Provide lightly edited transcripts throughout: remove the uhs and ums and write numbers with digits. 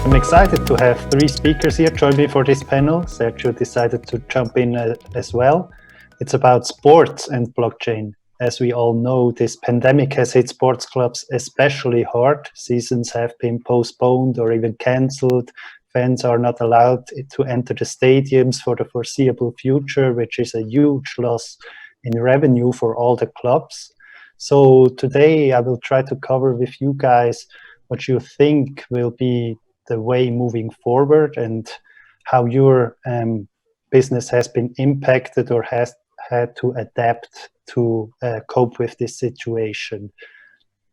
I'm excited to have three speakers here join me for this panel. Sergiu decided to jump in as well. It's about sports and blockchain. As we all know, this pandemic has hit sports clubs especially hard. Seasons have been postponed or even cancelled. Fans are not allowed to enter the stadiums for the foreseeable future, which is a huge loss in revenue for all the clubs. So today I will try to cover with you guys what you think will be the way moving forward and how your business has been impacted or has had to adapt to cope with this situation.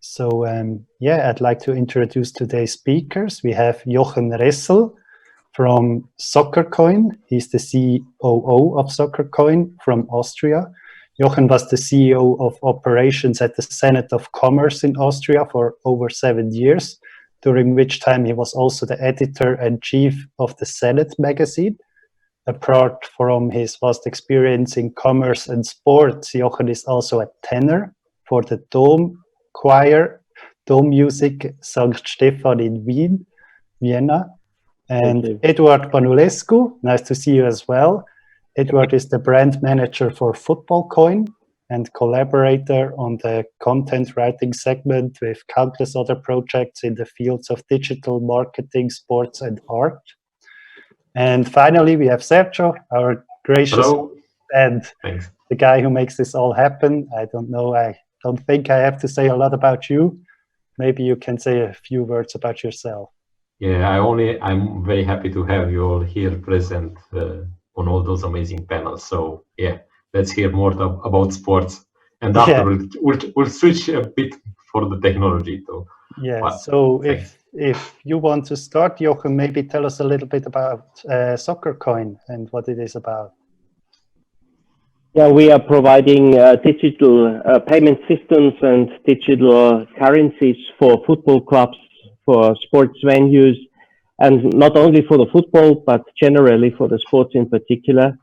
So I'd like to introduce today's speakers. We have Jochen Ressel from SoccerCoin. He's the COO of SoccerCoin from Austria. Jochen was the CEO of operations at the Senate of Commerce in Austria for over 7 years, during which time he was also the editor-in-chief of the Senate magazine. Apart from his vast experience in commerce and sports, Jochen is also a tenor for the Dom Choir, Dom Music St. Stephan in Vienna. And Eduard Bănulescu, nice to see you as well. Eduard is the brand manager for FootballCoin and collaborator on the content writing segment with countless other projects in the fields of digital marketing, sports, and art. And finally, we have Sergio, our gracious and the guy who makes this all happen. I don't think I have to say a lot about you. Maybe you can say a few words about yourself. Yeah, I'm very happy to have you all here present on all those amazing panels. So yeah, let's hear more about sports, and after we'll switch a bit for the technology too. Yeah. So if you want to start, Jochen, maybe tell us a little bit about SoccerCoin and what it is about. Yeah, we are providing digital payment systems and digital currencies for football clubs, for sports venues, and not only for the football, but generally for the sports in particular.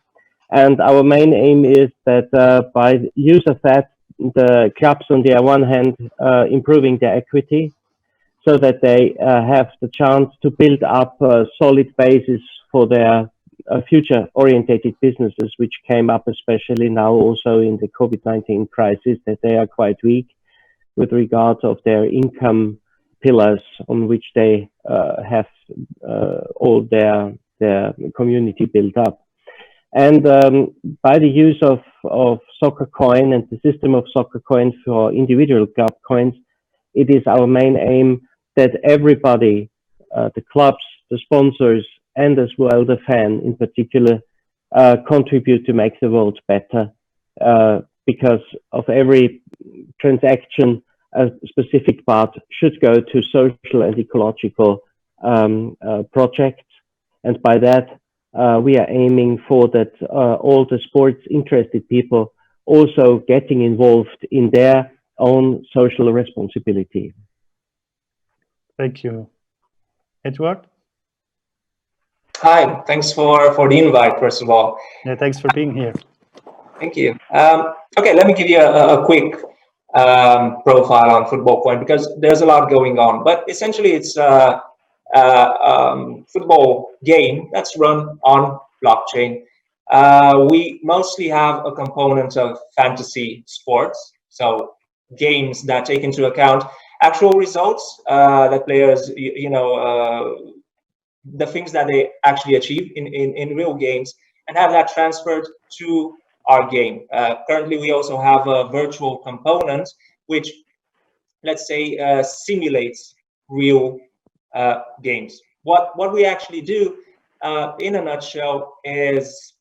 And our main aim is that by use of that, the clubs on the one hand improving their equity so that they have the chance to build up a solid basis for their future-orientated businesses, which came up especially now also in the COVID-19 crisis, that they are quite weak with regard of their income pillars on which they have all their community built up. And by the use of SoccerCoin and the system of SoccerCoin for individual club coins, it is our main aim that everybody, the clubs, the sponsors, and as well the fan in particular, contribute to make the world better. Because of every transaction, a specific part should go to social and ecological projects. And by that, we are aiming for that all the sports interested people also getting involved in their own social responsibility. Thank you. Eduard? Hi, thanks for the invite, first of all. Yeah, thanks for being here. Thank you. Okay, let me give you a quick profile on FootballCoin because there's a lot going on. But essentially, it's a football game that's run on blockchain. We mostly have a component of fantasy sports, so games that take into account actual results that players, the things that they actually achieve in real games, and have that transferred to our game. Currently, we also have a virtual component, which, let's say, simulates real games. What we actually do, in a nutshell, is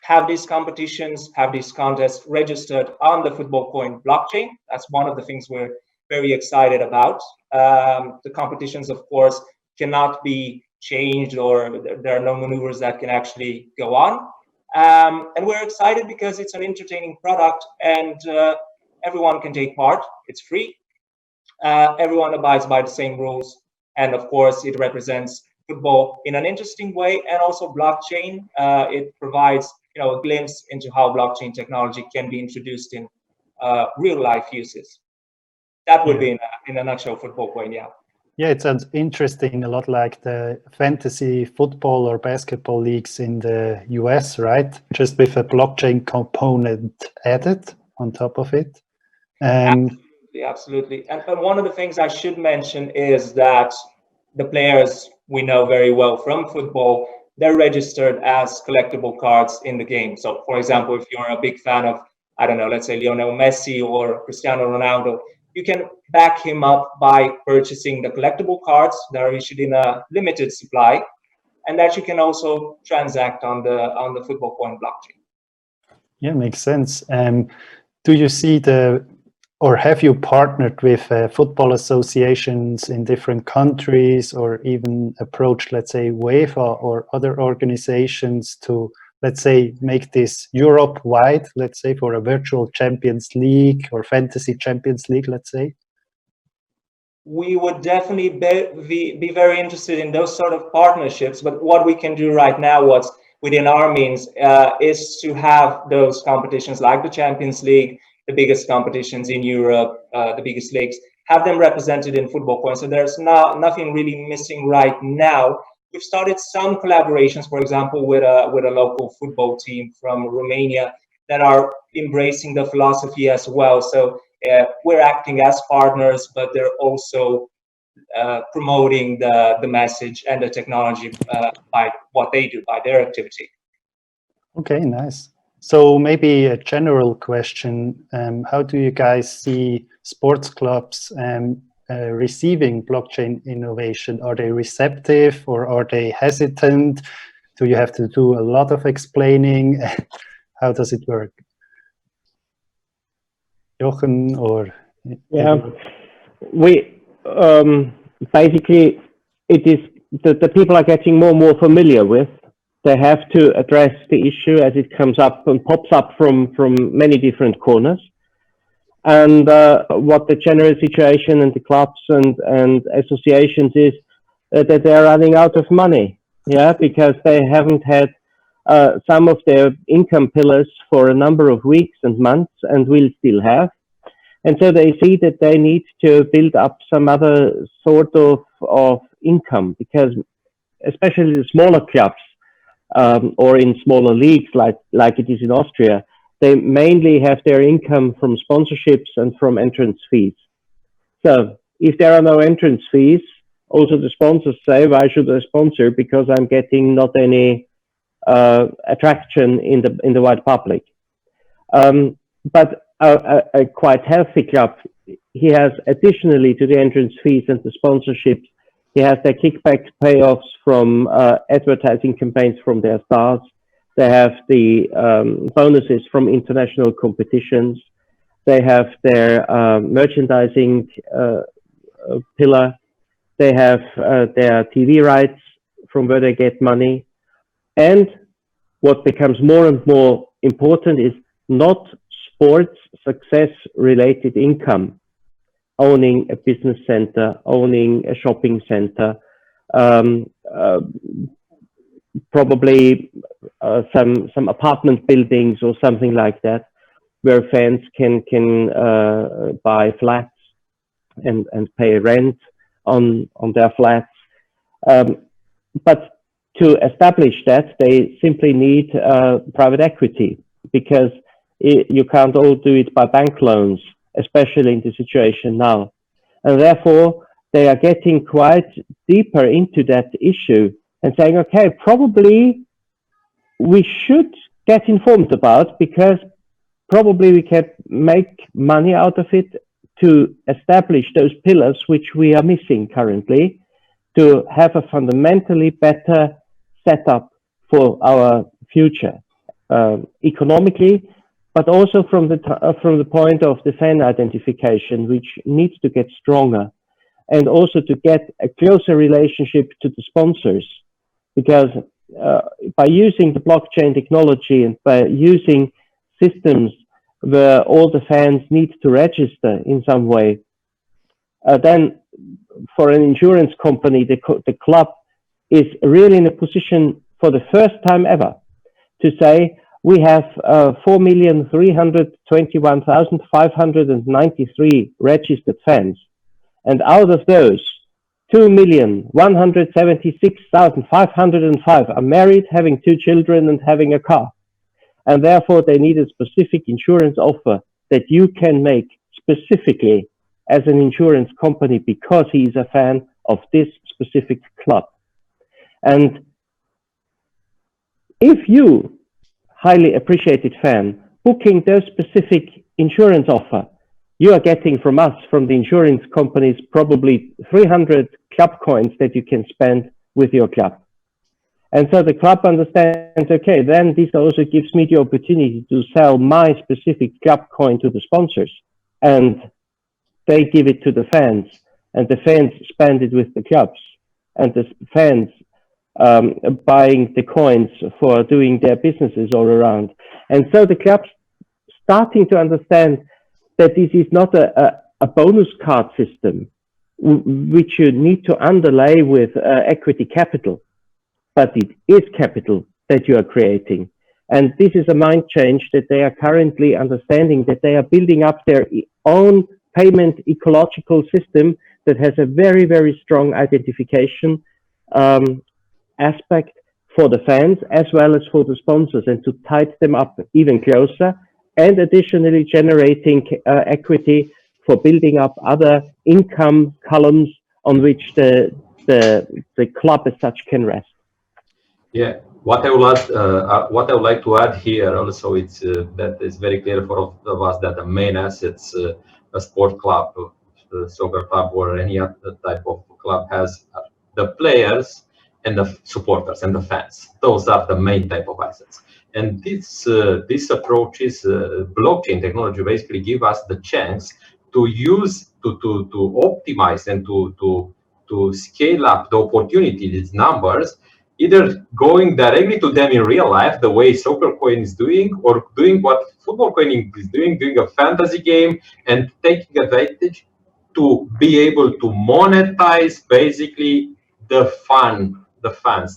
have these competitions, have these contests registered on the FootballCoin blockchain. That's one of the things we're very excited about. The competitions, of course, cannot be changed, or there are no maneuvers that can actually go on. And we're excited because it's an entertaining product and everyone can take part. It's free. Everyone abides by the same rules. And of course, it represents football in an interesting way, and also blockchain. It provides a glimpse into how blockchain technology can be introduced in real life uses. That would be in a nutshell FootballCoin, yeah. Yeah, it sounds interesting, a lot like the fantasy football or basketball leagues in the US, right? Just with a blockchain component added on top of it. Absolutely. And one of the things I should mention is that the players we know very well from football, they're registered as collectible cards in the game. So, for example, if you're a big fan of, I don't know, let's say Lionel Messi or Cristiano Ronaldo, you can back him up by purchasing the collectible cards that are issued in a limited supply, and that you can also transact on the football coin blockchain. Yeah, makes sense. Do you see or have you partnered with football associations in different countries, or even approached, let's say, UEFA or other organizations to, let's say, make this Europe-wide, let's say, for a virtual Champions League or Fantasy Champions League, let's say? We would definitely be very interested in those sort of partnerships, but what we can do right now, what's within our means, is to have those competitions like the Champions League, the biggest competitions in Europe, the biggest leagues, have them represented in football coins. So there's nothing really missing right now. We've started some collaborations, for example, with a local football team from Romania that are embracing the philosophy as well. So we're acting as partners, but they're also promoting the message and the technology by what they do, by their activity. Okay, nice. So maybe a general question, how do you guys see sports clubs receiving blockchain innovation? Are they receptive or are they hesitant? Do you have to do a lot of explaining? How does it work? Jochen or... Yeah, we basically, it is the people are getting more and more familiar with. They have to address the issue as it comes up and pops up from many different corners. And what the general situation in the clubs and associations is that they're running out of money. Yeah, because they haven't had some of their income pillars for a number of weeks and months, and will still have. And so they see that they need to build up some other sort of income, because especially the smaller clubs, or in smaller leagues like it is in Austria, they mainly have their income from sponsorships and from entrance fees. So if there are no entrance fees, also the sponsors say, why should I sponsor? Because I'm getting not any attraction in the wide public. But a quite healthy club, he has additionally to the entrance fees and the sponsorships, he has their kickback payoffs from advertising campaigns from their stars. They have the bonuses from international competitions. They have their merchandising pillar. They have their TV rights from where they get money. And what becomes more and more important is not sports success related income. Owning a business center, owning a shopping center, probably some apartment buildings or something like that, where fans can buy flats and pay rent on their flats. But to establish that, they simply need private equity, because you can't all do it by bank loans, especially in the situation now. And therefore, they are getting quite deeper into that issue and saying, okay, probably we should get informed about, because probably we can make money out of it to establish those pillars which we are missing currently, to have a fundamentally better setup for our future, economically, but also from the point of the fan identification, which needs to get stronger, and also to get a closer relationship to the sponsors, because by using the blockchain technology and by using systems where all the fans need to register in some way, then for an insurance company, the club is really in a position for the first time ever to say, we have 4,321,593 registered fans. And out of those, 2,176,505 are married, having 2 children and having a car. And therefore they need a specific insurance offer that you can make specifically as an insurance company because he is a fan of this specific club. And if you, highly appreciated fan, booking those specific insurance offer, you are getting from us, from the insurance companies, probably 300 club coins that you can spend with your club. And so the club understands, okay, then this also gives me the opportunity to sell my specific club coin to the sponsors. And they give it to the fans, and the fans spend it with the clubs, and the fans buying the coins for doing their businesses all around. And so the clubs starting to understand that this is not a bonus card system, which you need to underlay with equity capital, but it is capital that you are creating. And this is a mind change that they are currently understanding, that they are building up their own payment ecological system that has a very, very strong identification aspect for the fans as well as for the sponsors, and to tie them up even closer, and additionally generating equity for building up other income columns on which the club as such can rest. Yeah, what I would like to add here also, it's that it's very clear for all of us that the main assets a sport club, a soccer club, or any other type of club has the players and the supporters and the fans. Those are the main type of assets. And this approach is blockchain technology basically give us the chance to use to optimize and to scale up the opportunity, these numbers, either going directly to them in real life, the way SoccerCoin is doing, or doing what football coining is doing a fantasy game and taking advantage to be able to monetize basically the fans,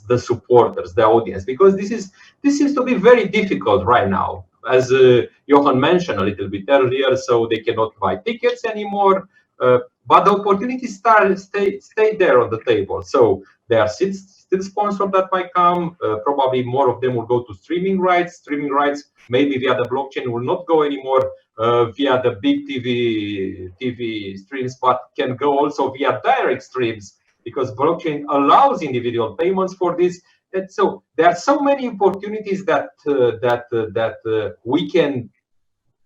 the supporters, the audience, because this seems to be very difficult right now, as Jochen mentioned a little bit earlier. So they cannot buy tickets anymore, but the opportunities stay there on the table. So there are still sponsors that might come. Probably more of them will go to streaming rights. Streaming rights maybe via the blockchain will not go anymore via the big TV streams, but can go also via direct streams, because blockchain allows individual payments for this. And so there are so many opportunities that we can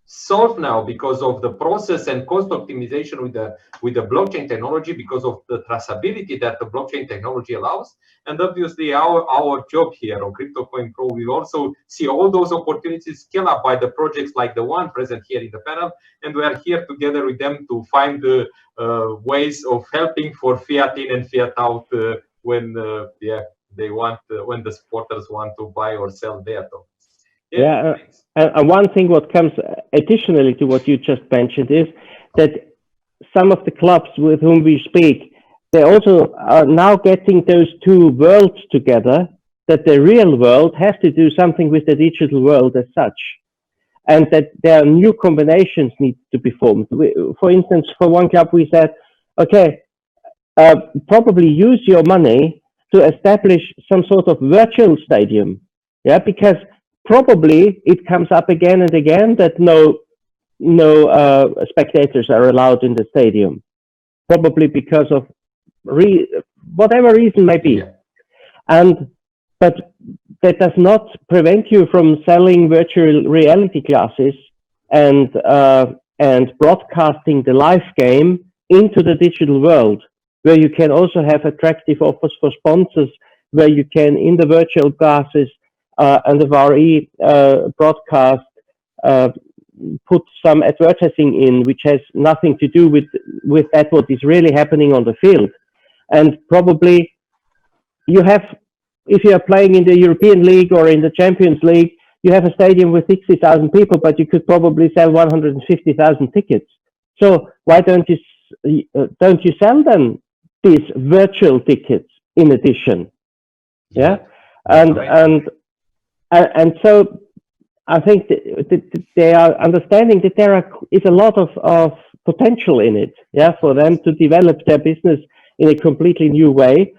solve now because of the process and cost optimization with the blockchain technology, because of the traceability that the blockchain technology allows. And obviously our job here on CryptoCoin.PRO, we also see all those opportunities scale up by the projects like the one present here in the panel, and we are here together with them to find the ways of helping for fiat in and fiat out when when the supporters want to buy or sell their tokens. And one thing what comes additionally to what you just mentioned is that some of the clubs with whom we speak, they also are now getting those two worlds together, that the real world has to do something with the digital world as such, and that there are new combinations need to be formed. For instance, for one club, we said, okay, probably use your money to establish some sort of virtual stadium, because probably it comes up again and again that no spectators are allowed in the stadium, probably because of whatever reason may be. But that does not prevent you from selling virtual reality classes and broadcasting the live game into the digital world, where you can also have attractive offers for sponsors, where you can, in the virtual classes and the VRE broadcast, put some advertising in, which has nothing to do with that what is really happening on the field. And probably you have, if you are playing in the European League or in the Champions League, you have a stadium with 60,000 people, but you could probably sell 150,000 tickets. So why don't you sell then these virtual tickets in addition? And so I think that they are understanding that there is a lot of potential in it, for them to develop their business in a completely new way,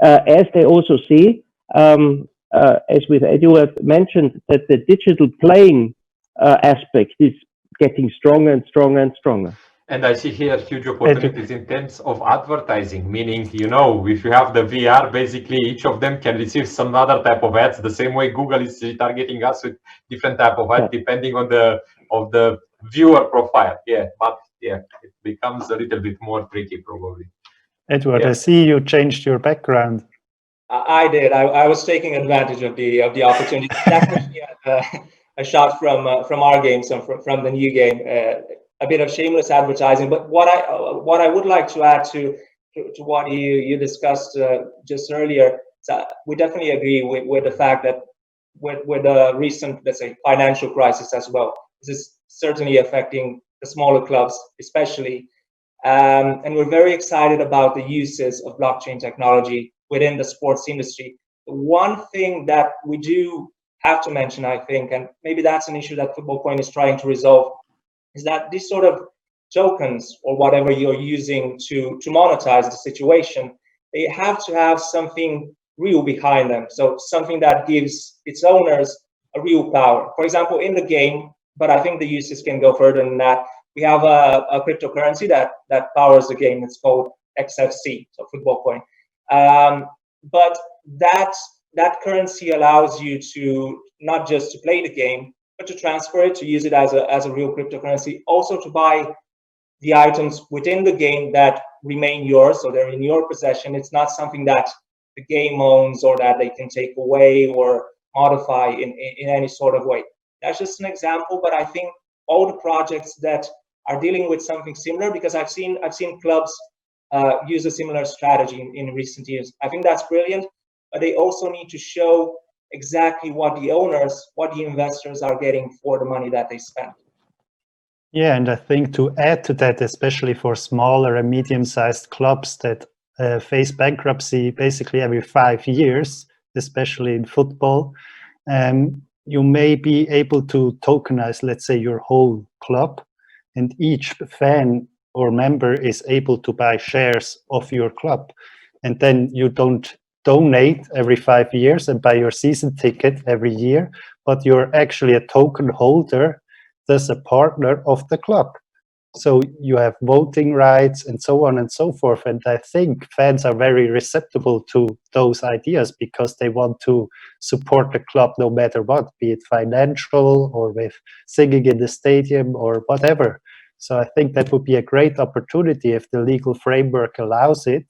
as they also see, as with Eduard mentioned, that the digital playing aspect is getting stronger and stronger and stronger. And I see here huge opportunities in terms of advertising, meaning, you know, if you have the VR, basically each of them can receive some other type of ads, the same way Google is targeting us with different type of ads, depending on the viewer profile. Yeah, but yeah, it becomes a little bit more tricky probably. Eduard, I see you changed your background. I did. I was taking advantage of the opportunity. That's actually a shot from our game, so from the new game. A bit of shameless advertising, but what I would like to add to what you discussed just earlier, we definitely agree with the fact that with the recent, let's say, financial crisis as well, this is certainly affecting the smaller clubs, especially, and we're very excited about the uses of blockchain technology within the sports industry. One thing that we do have to mention, I think, and maybe that's an issue that Football Coin is trying to resolve, is that these sort of tokens or whatever you're using to monetize the situation, they have to have something real behind them. So something that gives its owners a real power. For example, in the game, but I think the uses can go further than that. We have a cryptocurrency that powers the game. It's called XFC, so Football Coin. But that currency allows you to not just to play the game, but to transfer it, to use it as a real cryptocurrency, also to buy the items within the game that remain yours, so they're in your possession. It's not something that the game owns or that they can take away or modify in any sort of way. That's just an example, but I think all the projects that are dealing with something similar, because I've seen clubs use a similar strategy in recent years. I think that's brilliant, but they also need to show exactly what the owners, what the investors are getting for the money that they spend. Yeah, and I think to add to that, especially for smaller and medium-sized clubs that face bankruptcy basically every 5 years, especially in football, you may be able to tokenize, let's say, your whole club, and each fan or member is able to buy shares of your club. And then you don't donate every 5 years and buy your season ticket every year, but you're actually a token holder, thus a partner of the club. So you have voting rights and so on and so forth. And I think fans are very receptive to those ideas because they want to support the club no matter what, be it financial or with singing in the stadium or whatever. So I think that would be a great opportunity if the legal framework allows it,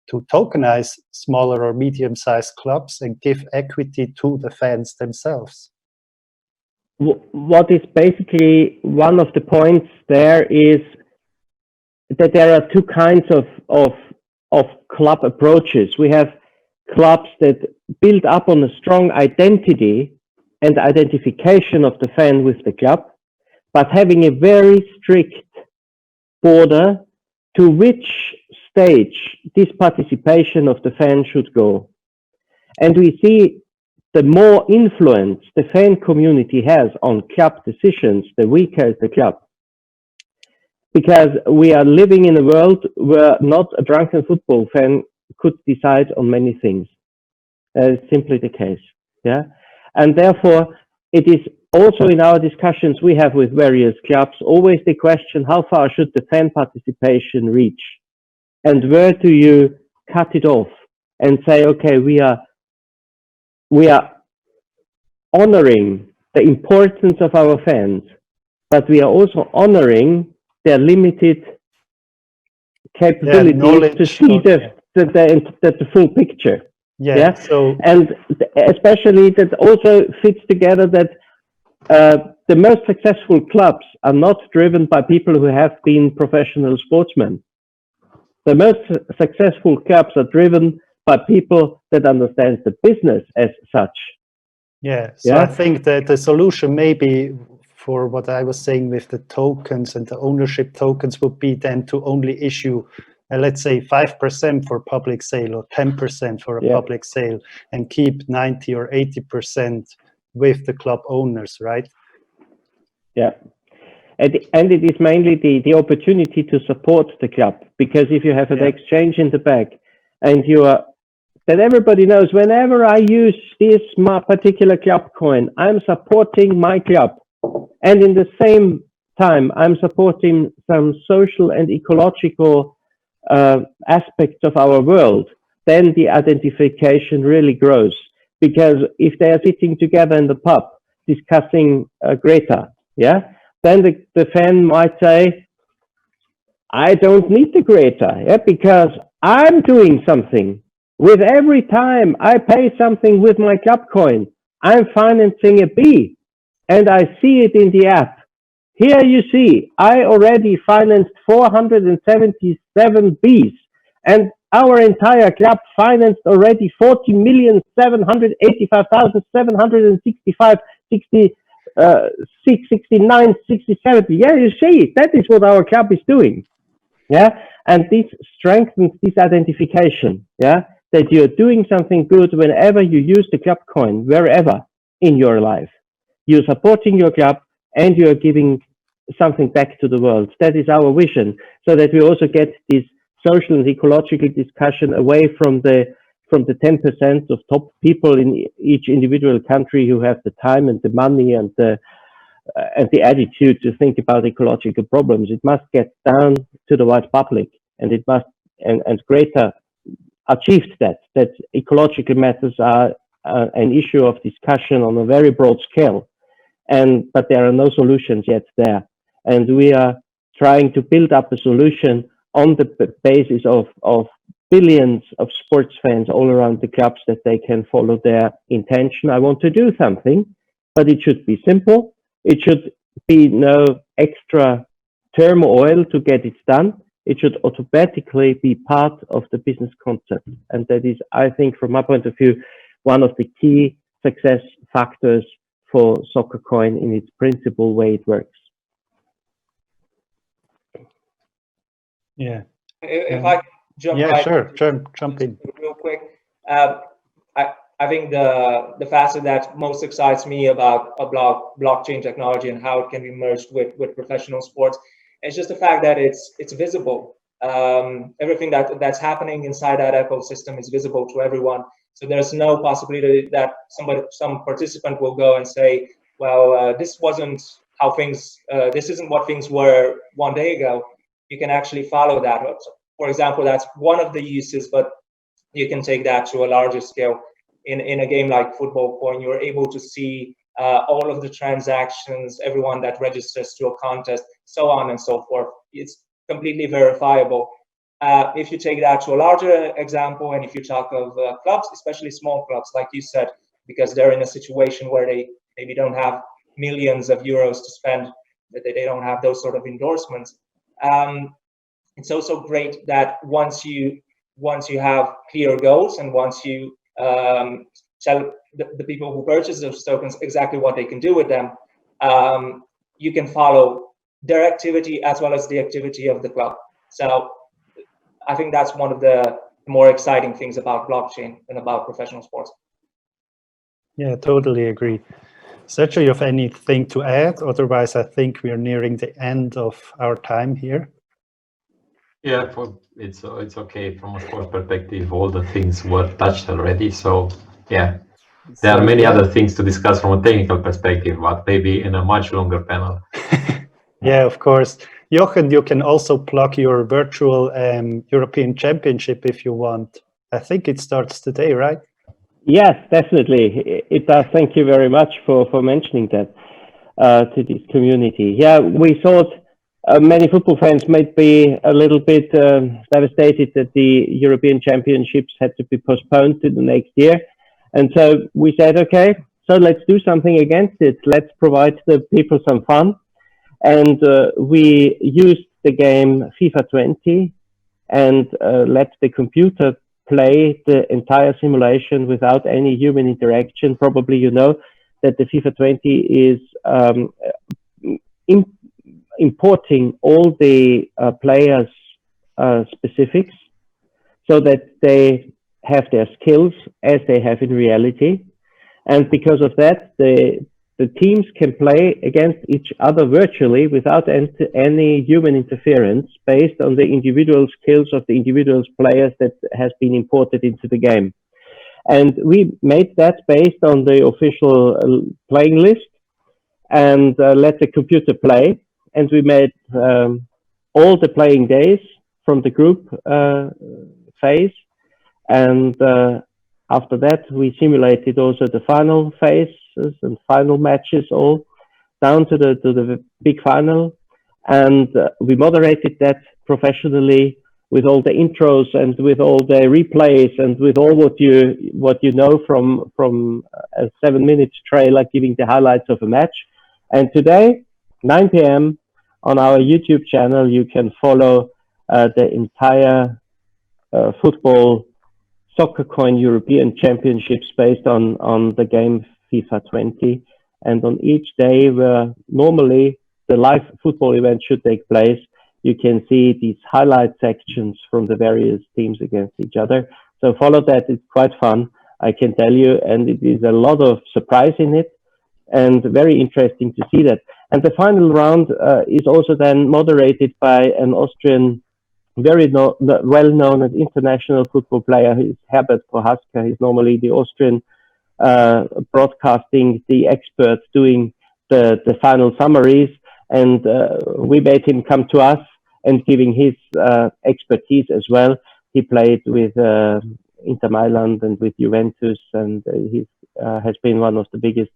to tokenize smaller or medium-sized clubs and give equity to the fans themselves. What is basically one of the points there is that there are two kinds of club approaches. We have clubs that build up on a strong identity and identification of the fan with the club, but having a very strict border to which stage this participation of the fan should go. And we see the more influence the fan community has on club decisions, the weaker is the club. Because we are living in a world where not a drunken football fan could decide on many things. That is simply the case. Yeah, and therefore it is also in our discussions we have with various clubs always the question: how far should the fan participation reach, and where do you cut it off and say, okay, we are honoring the importance of our fans, but we are also honoring their limited capability to see the full picture. Yeah. So, and especially that also fits together that the most successful clubs are not driven by people who have been professional sportsmen. The most successful clubs are driven by people that understand the business as such. Yeah, so I think that the solution maybe for what I was saying with the tokens and the ownership tokens would be then to only issue, let's say 5% for public sale or 10% for a public sale, and keep 90 or 80% with the club owners, right? Yeah. And it is mainly the opportunity to support the club, because if you have an exchange in the back and you are, that everybody knows, whenever I use this particular club coin, I'm supporting my club. And in the same time, I'm supporting some social and ecological aspects of our world. Then the identification really grows. Because if they are sitting together in the pub discussing Greta, then the fan might say, I don't need the Greta, because I'm doing something. With every time I pay something with my club coin, I'm financing a bee, and I see it in the app. Here you see, I already financed 477 bees, and our entire club financed already 40,785,765, 69, 67. Yeah, you see, that is what our club is doing. Yeah, and this strengthens this identification. Yeah, that you're doing something good whenever you use the club coin, wherever in your life. You're supporting your club and you're giving something back to the world. That is our vision, so that we also get this social and ecological discussion away from the 10% of top people in each individual country who have the time and the money and the attitude to think about ecological problems. It must get down to the wide public, and it must, and Greta achieved that ecological matters are an issue of discussion on a very broad scale, but there are no solutions yet there, and we are trying to build up a solution on the basis of billions of sports fans all around the clubs, that they can follow their intention. I want to do something, but it should be simple. It should be no extra turmoil to get it done. It should automatically be part of the business concept. And that is, I think, from my point of view, one of the key success factors for SoccerCoin in its principal way it works. Yeah. If I jump jump in real quick. I think the facet that most excites me about blockchain technology and how it can be merged with professional sports is just the fact that it's visible. Everything that's happening inside that ecosystem is visible to everyone. So there's no possibility that some participant will go and say, well, this wasn't how things, this isn't what things were one day ago. You can actually follow that. For example, that's one of the uses, but you can take that to a larger scale. In a game like Football Coin, you're able to see all of the transactions, everyone that registers to a contest, so on and so forth. It's completely verifiable. If you take that to a larger example, and if you talk of clubs, especially small clubs, like you said, because they're in a situation where they maybe don't have millions of euros to spend, that they don't have those sort of endorsements. It's also great that once you have clear goals, and once you tell the people who purchase those tokens exactly what they can do with them, you can follow their activity as well as the activity of the club. So I think that's one of the more exciting things about blockchain and about professional sports. Yeah, totally agree. Sergio, you have anything to add? Otherwise, I think we are nearing the end of our time here. Yeah, it's okay from a sports perspective. All the things were touched already. So yeah, there are many other things to discuss from a technical perspective, but maybe in a much longer panel. Yeah, of course. Jochen, you can also plug your virtual European Championship if you want. I think it starts today, right? Yes, definitely. It does. Thank you very much for mentioning that to this community. Yeah, we thought many football fans might be a little bit devastated that the European Championships had to be postponed to the next year. And so we said, okay, so let's do something against it. Let's provide the people some fun. And we used the game FIFA 20 and let the computer play the entire simulation without any human interaction. Probably you know that the FIFA 20 is importing all the players' specifics so that they have their skills as they have in reality. And because of that, the the teams can play against each other virtually without any human interference, based on the individual skills of the individual players that has been imported into the game. And we made that based on the official playing list, and let the computer play. And we made all the playing days from the group phase. And after that, we simulated also the final phases and final matches, all down to the big final. And we moderated that professionally, with all the intros and with all the replays and with all what you know from a 7-minute trailer giving the highlights of a match. And today, 9 p.m. on our YouTube channel, you can follow the entire football SoccerCoin European Championships based on the game FIFA 20. And on each day where normally the live football event should take place, you can see these highlight sections from the various teams against each other. So follow that. It's quite fun, I can tell you. And it is a lot of surprise in it, and very interesting to see that. And the final round is also then moderated by an Austrian, very well-known and international football player. He's Herbert Prohaska. He's normally the Austrian broadcasting, the expert doing the final summaries. And we made him come to us and giving his expertise as well. He played with Inter Milan and with Juventus, and he has been one of the biggest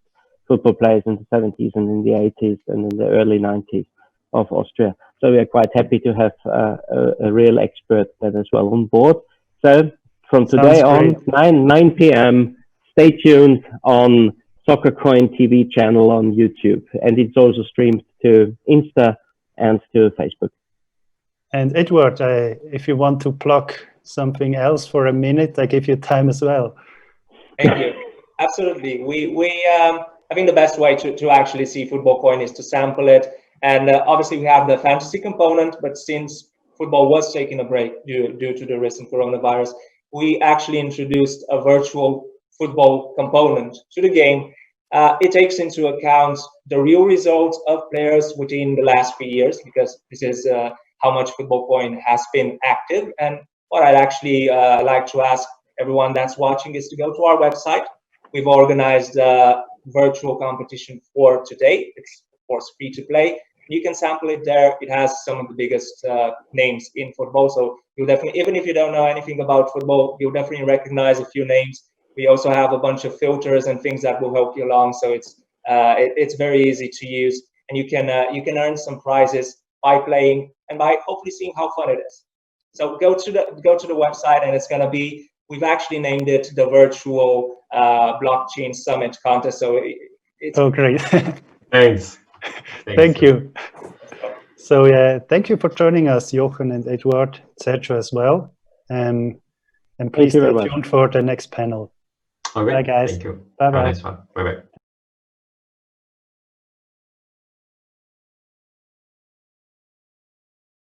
football players in the 70s and in the 80s and in the early 90s of Austria. So we are quite happy to have a real expert then as well on board. So from today on, 9 p.m., stay tuned on SoccerCoin TV channel on YouTube. And it's also streamed to Insta and to Facebook. And Eduard, if you want to plug something else for a minute, I give you time as well. Thank you. Absolutely. I think the best way to actually see Football Coin is to sample it. And obviously we have the fantasy component, but since football was taking a break due to the recent coronavirus, we actually introduced a virtual football component to the game. It takes into account the real results of players within the last 3 years, because this is how much Football Coin has been active. And what I'd actually like to ask everyone that's watching is to go to our website. We've organized a virtual competition for today. It's of course free to play. You can sample it there. It has some of the biggest names in football. So you'll definitely, even if you don't know anything about football, you'll definitely recognize a few names. We also have a bunch of filters and things that will help you along. So it's very easy to use, and you can earn some prizes by playing and by hopefully seeing how fun it is. So go to the website, and it's gonna be, we've actually named it the Virtual Blockchain Summit Contest. So it's great. Thanks. Thank you. So yeah, thank you for joining us, Jochen and Eduard, Sergiu as well. And please stay tuned for the next panel. Okay. Bye, guys. Thank you. Bye-bye. Nice one. Bye-bye.